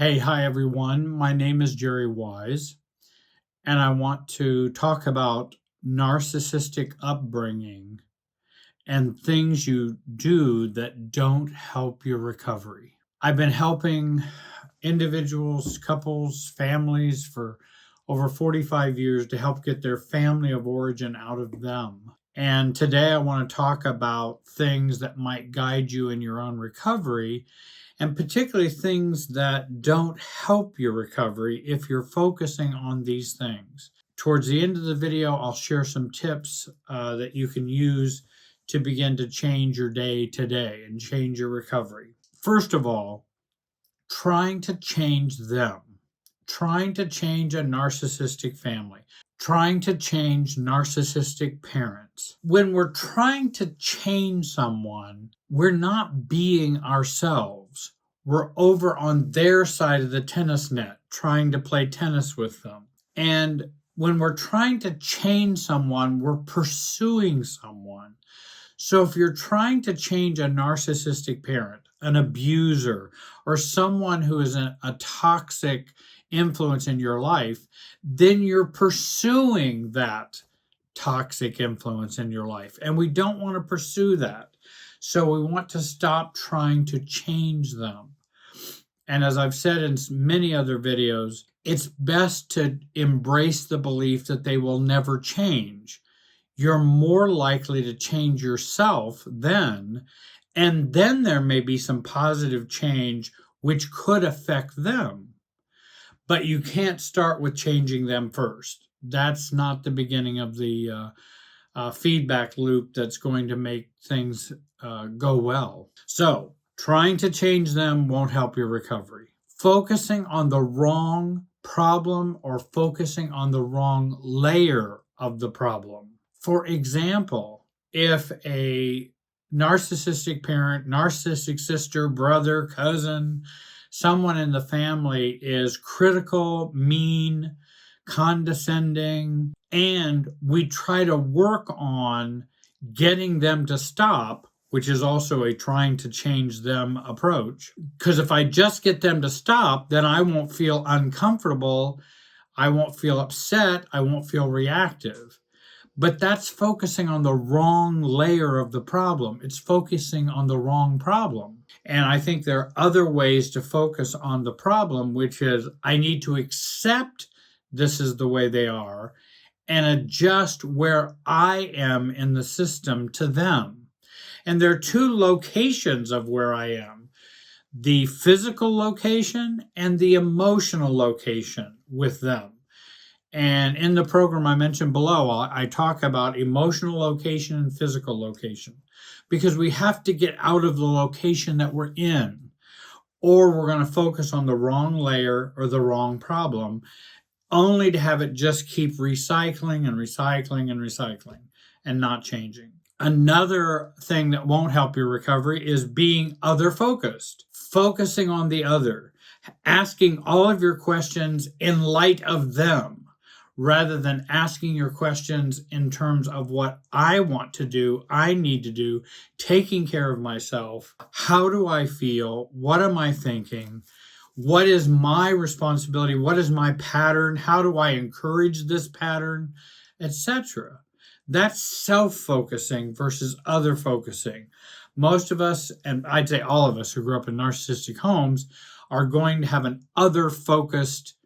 Hi everyone. My name is Jerry Wise, and I want to talk about narcissistic upbringing and things you do that don't help your recovery. I've been helping individuals, couples, families for over 45 years to help get their family of origin out of them. And today I want to talk about things that might guide you in your own recovery, and particularly things that don't help your recovery if you're focusing on these things. Towards the end of the video, I'll share some tips that you can use to begin to change your day today and change your recovery. First of all, trying to change them, trying to change a narcissistic family, trying to change narcissistic parents. When we're trying to change someone, we're not being ourselves. We're over on their side of the tennis net, trying to play tennis with them. And when we're trying to change someone, we're pursuing someone. So if you're trying to change a narcissistic parent, an abuser, or someone who is a toxic influence in your life, then you're pursuing that toxic influence in your life. And we don't want to pursue that. So we want to stop trying to change them. And as I've said in many other videos, it's best to embrace the belief that they will never change. You're more likely to change yourself then, and then there may be some positive change which could affect them. But you can't start with changing them first. That's not the beginning of the feedback loop that's going to make things go well. So, trying to change them won't help your recovery. Focusing on the wrong problem or focusing on the wrong layer of the problem. For example, if a narcissistic parent, narcissistic sister, brother, cousin, someone in the family is critical, mean, condescending, and we try to work on getting them to stop, which is also a trying to change them approach. Because if I just get them to stop, then I won't feel uncomfortable, I won't feel upset, I won't feel reactive. But that's focusing on the wrong layer of the problem. It's focusing on the wrong problem. And I think there are other ways to focus on the problem, which is I need to accept this is the way they are and adjust where I am in the system to them. And there are two locations of where I am: the physical location and the emotional location with them. And in the program I mentioned below, I talk about emotional location and physical location, because we have to get out of the location that we're in, or we're going to focus on the wrong layer or the wrong problem, only to have it just keep recycling and recycling and recycling and not changing. Another thing that won't help your recovery is being other focused, focusing on the other, asking all of your questions in light of them, rather than asking your questions in terms of what I want to do, I need to do, taking care of myself. How do I feel? What am I thinking? What is my responsibility? What is my pattern? How do I encourage this pattern? Etc. That's self-focusing versus other-focusing. Most of us, and I'd say all of us who grew up in narcissistic homes, are going to have an other-focused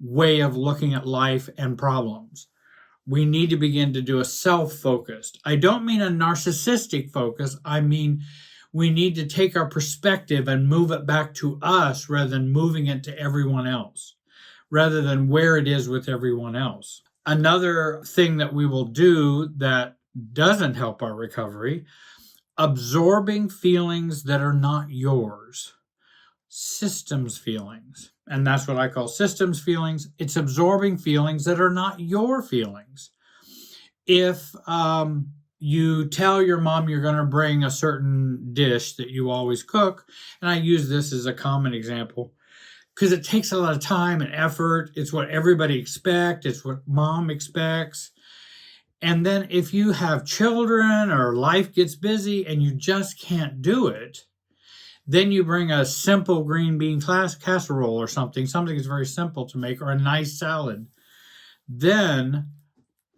way of looking at life and problems. We need to begin to do a self-focused. I don't mean a narcissistic focus. I mean we need to take our perspective and move it back to us rather than moving it to everyone else, rather than where it is with everyone else. Another thing that we will do that doesn't help our recovery: absorbing feelings that are not yours. Systems feelings. And that's what I call systems feelings. It's absorbing feelings that are not your feelings. If you tell your mom you're going to bring a certain dish that you always cook, and I use this as a common example because it takes a lot of time and effort. It's what everybody expects. It's what mom expects. And then if you have children or life gets busy and you just can't do it, Then you bring a simple green bean casserole or something that's very simple to make, or a nice salad. Then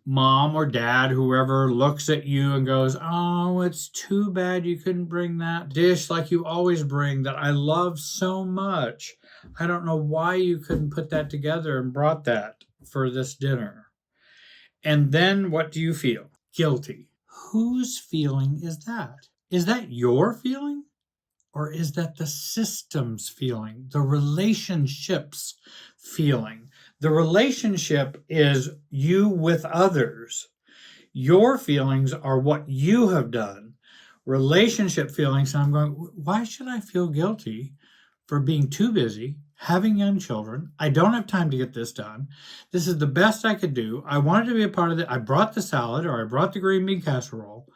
mom or dad, whoever, looks at you and goes, "Oh, it's too bad you couldn't bring that dish like you always bring that I love so much. I don't know why you couldn't put that together and brought that for this dinner." And then what do you feel? Guilty. Whose feeling is that? Is that your feeling? Or is that the system's feeling, the relationship's feeling? The relationship is you with others. Your feelings are what you have done. Relationship feelings, I'm going, why should I feel guilty for being too busy, having young children? I don't have time to get this done. This is the best I could do. I wanted to be a part of it. I brought the salad, or I brought the green bean casserole.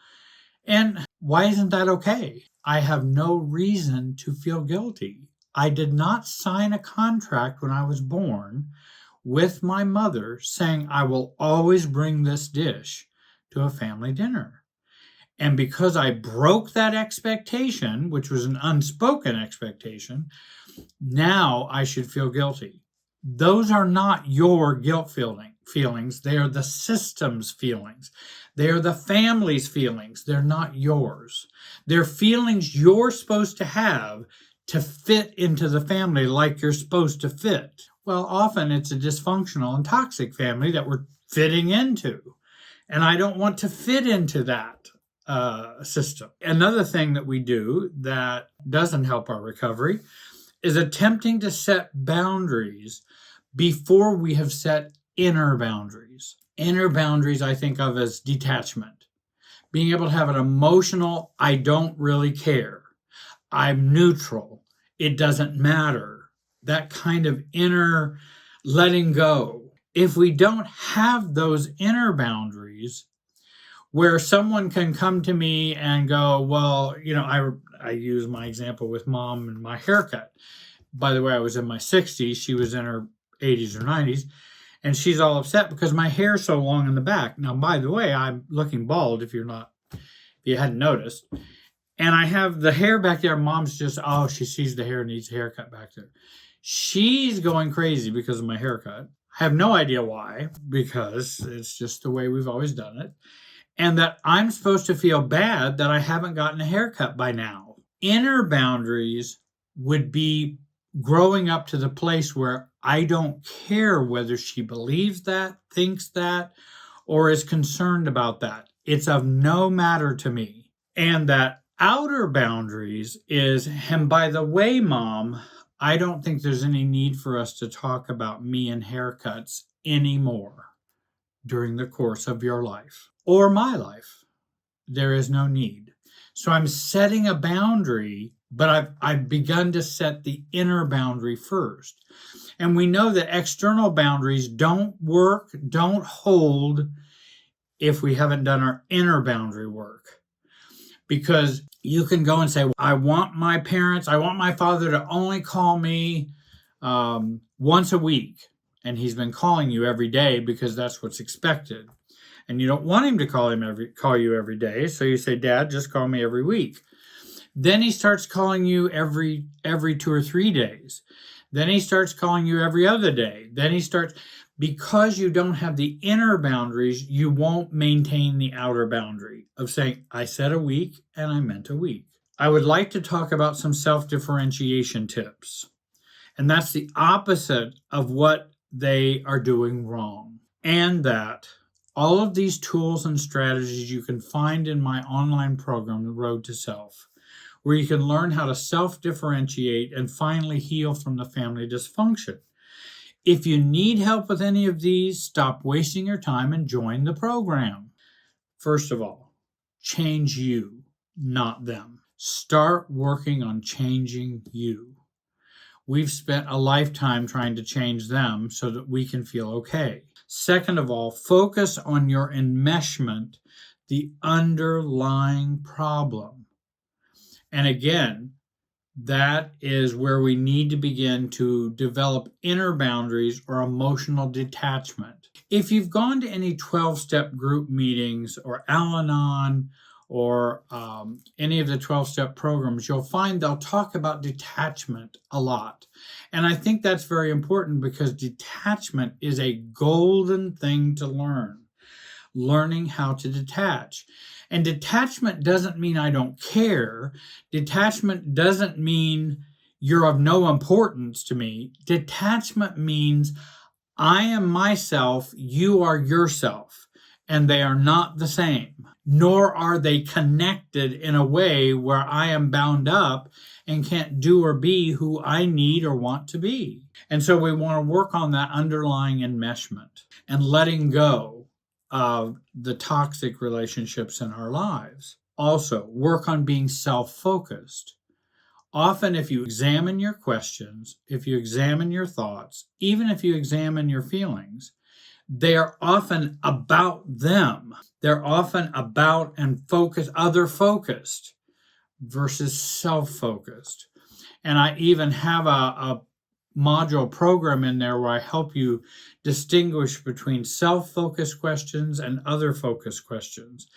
And why isn't that okay? I have no reason to feel guilty. I did not sign a contract when I was born with my mother saying I will always bring this dish to a family dinner. And because I broke that expectation, which was an unspoken expectation, now I should feel guilty. Those are not your guilt feelings. They are the system's feelings. They are the family's feelings. They're not yours. They're feelings you're supposed to have to fit into the family like you're supposed to fit. Well, often it's a dysfunctional and toxic family that we're fitting into. And I don't want to fit into that system. Another thing that we do that doesn't help our recovery is attempting to set boundaries before we have set inner boundaries. Inner boundaries I think of as detachment. Being able to have an emotional, I don't really care. I'm neutral. It doesn't matter. That kind of inner letting go. If we don't have those inner boundaries, where someone can come to me and go, well, I use my example with mom and my haircut. By the way, I was in my 60s. She was in her 80s or 90s. And she's all upset because my hair's so long in the back. Now, by the way, I'm looking bald if you hadn't noticed. And I have the hair back there. Mom's just, she sees the hair, needs a haircut back there. She's going crazy because of my haircut. I have no idea why, because it's just the way we've always done it. And that I'm supposed to feel bad that I haven't gotten a haircut by now. Inner boundaries would be growing up to the place where I don't care whether she believes that, thinks that, or is concerned about that. It's of no matter to me. And that outer boundaries is, and by the way, Mom, I don't think there's any need for us to talk about me and haircuts anymore during the course of your life or my life. There is no need. So I'm setting a boundary, but I've begun to set the inner boundary first. And we know that external boundaries don't work, don't hold if we haven't done our inner boundary work. Because you can go and say, well, I want my father to only call me once a week. And he's been calling you every day because that's what's expected. And you don't want him to call you every day. So you say, Dad, just call me every week. Then he starts calling you every 2 or 3 days. Then he starts calling you every other day. Because you don't have the inner boundaries, you won't maintain the outer boundary of saying, I said a week and I meant a week. I would like to talk about some self-differentiation tips. And that's the opposite of what they are doing wrong. And that all of these tools and strategies you can find in my online program, The Road to Self, where you can learn how to self-differentiate and finally heal from the family dysfunction. If you need help with any of these, stop wasting your time and join the program. First of all, change you, not them. Start working on changing you. We've spent a lifetime trying to change them so that we can feel okay. Second of all, focus on your enmeshment, the underlying problem. And again, that is where we need to begin to develop inner boundaries or emotional detachment. If you've gone to any 12-step group meetings or Al-Anon or any of the 12-step programs, you'll find they'll talk about detachment a lot. And I think that's very important because detachment is a golden thing to learn, learning how to detach. And detachment doesn't mean I don't care. Detachment doesn't mean you're of no importance to me. Detachment means I am myself, you are yourself, and they are not the same, nor are they connected in a way where I am bound up and can't do or be who I need or want to be. And so we want to work on that underlying enmeshment and letting go of the toxic relationships in our lives. Also, work on being self-focused. Often, if you examine your questions, if you examine your thoughts, even if you examine your feelings, they are often about them. They're often about and other focused versus self-focused. And I even have a module program in there where I help you distinguish between self-focused questions and other focused questions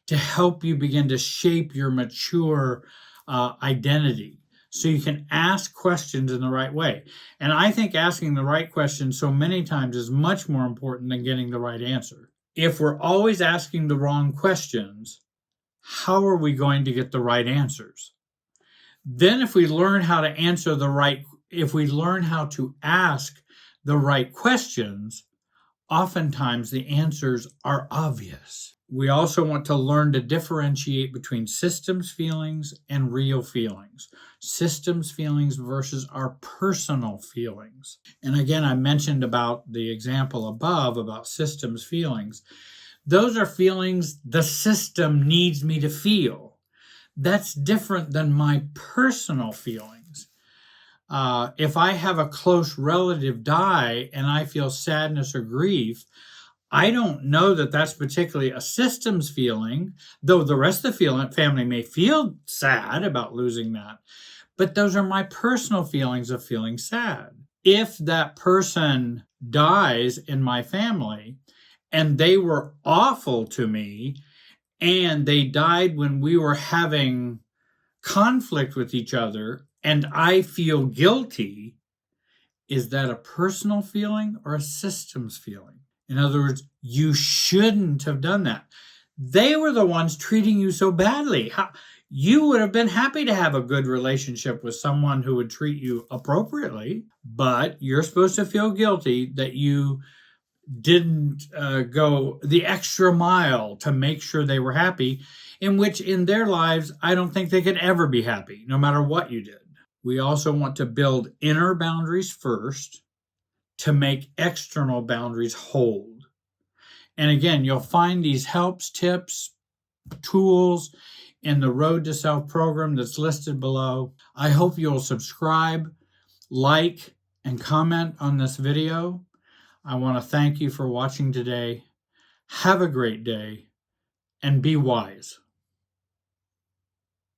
to help you begin to shape your mature identity so you can ask questions in the right way. And I think asking the right question so many times is much more important than getting the right answer. If we're always asking the wrong questions, how are we going to get the right answers? Then if we learn how to if we learn how to ask the right questions, oftentimes the answers are obvious. We also want to learn to differentiate between systems feelings and real feelings. Systems feelings versus our personal feelings. And again, I mentioned about the example above about systems feelings. Those are feelings the system needs me to feel. That's different than my personal feelings. If I have a close relative die and I feel sadness or grief, I don't know that that's particularly a systems feeling, though the rest of the family may feel sad about losing that. But those are my personal feelings of feeling sad. If that person dies in my family and they were awful to me and they died when we were having conflict with each other and I feel guilty, is that a personal feeling or a systems feeling? In other words, you shouldn't have done that. They were the ones treating you so badly. You would have been happy to have a good relationship with someone who would treat you appropriately, but you're supposed to feel guilty that you didn't go the extra mile to make sure they were happy, in which in their lives, I don't think they could ever be happy, no matter what you did. We also want to build inner boundaries first to make external boundaries hold. And again, you'll find these helps, tips, tools in the Road to Self program that's listed below. I hope you'll subscribe, like, and comment on this video. I want to thank you for watching today. Have a great day and be wise.